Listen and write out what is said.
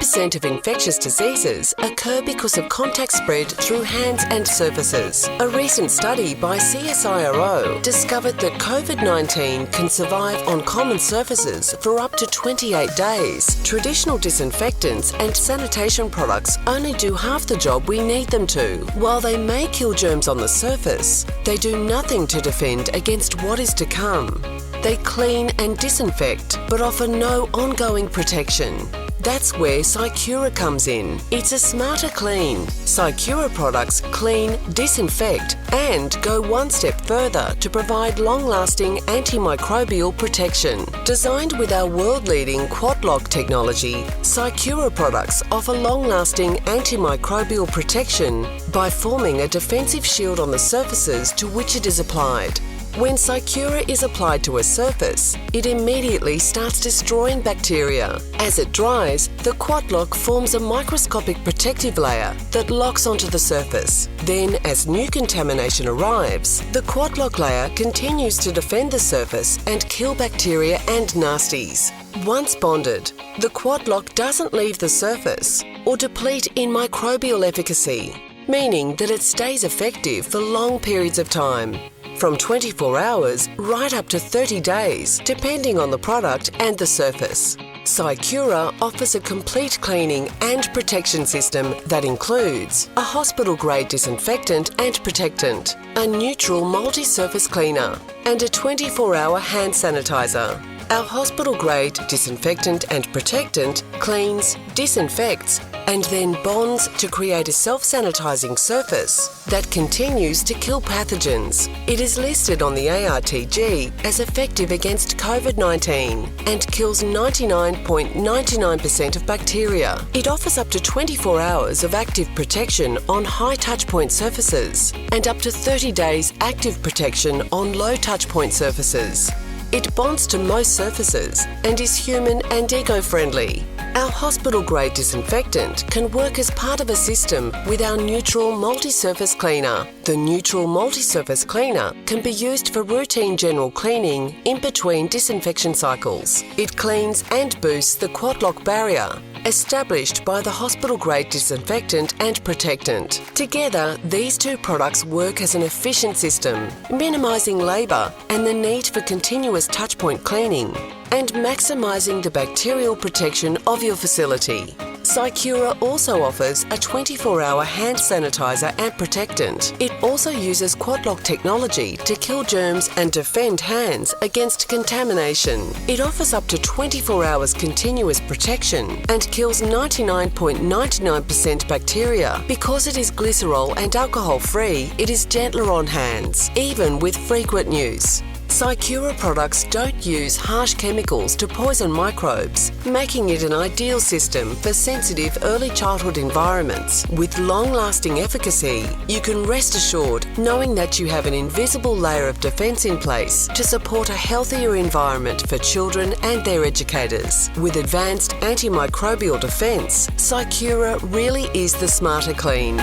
90% of infectious diseases occur because of contact spread through hands and surfaces. A recent study by SIQURA discovered that COVID-19 can survive on common surfaces for up to 28 days. Traditional disinfectants and sanitation products only do half the job we need them to. While they may kill germs on the surface, they do nothing to defend against what is to come. They clean and disinfect, but offer no ongoing protection. That's where SIQURA comes in. It's a smarter clean. SIQURA products clean, disinfect, and go one step further to provide long-lasting antimicrobial protection. Designed with our world-leading quad-lock technology, SIQURA products offer long-lasting antimicrobial protection by forming a defensive shield on the surfaces to which it is applied. When SIQURA is applied to a surface, it immediately starts destroying bacteria. As it dries, the quad-lock forms a microscopic protective layer that locks onto the surface. Then, as new contamination arrives, the quad-lock layer continues to defend the surface and kill bacteria and nasties. Once bonded, the quad-lock doesn't leave the surface or deplete in microbial efficacy, meaning that it stays effective for long periods of time. From 24 hours right up to 30 days, depending on the product and the surface. SIQURA offers a complete cleaning and protection system that includes a hospital-grade disinfectant and protectant, a neutral multi-surface cleaner, and a 24-hour hand sanitizer. Our hospital-grade disinfectant and protectant cleans, disinfects, and then bonds to create a self-sanitizing surface that continues to kill pathogens. It is listed on the ARTG as effective against COVID-19 and kills 99.99% of bacteria. It offers up to 24 hours of active protection on high touchpoint surfaces and up to 30 days active protection on low touchpoint surfaces. It bonds to most surfaces and is human and eco-friendly. Our hospital-grade disinfectant can work as part of a system with our neutral multi-surface cleaner. The neutral multi-surface cleaner can be used for routine general cleaning in between disinfection cycles. It cleans and boosts the quad-lock barrier established by the hospital-grade disinfectant and protectant. Together, these two products work as an efficient system, minimising labour and the need for continuous touchpoint cleaning, and maximising the bacterial protection of your facility. SIQURA also offers a 24-hour hand sanitizer and protectant. It also uses quad-lock technology to kill germs and defend hands against contamination. It offers up to 24 hours continuous protection and kills 99.99% bacteria. Because it is glycerol and alcohol-free, it is gentler on hands, even with frequent use. SIQURA products don't use harsh chemicals to poison microbes, making it an ideal system for sensitive early childhood environments. With long-lasting efficacy, you can rest assured knowing that you have an invisible layer of defence in place to support a healthier environment for children and their educators. With advanced antimicrobial defence, SIQURA really is the smarter clean.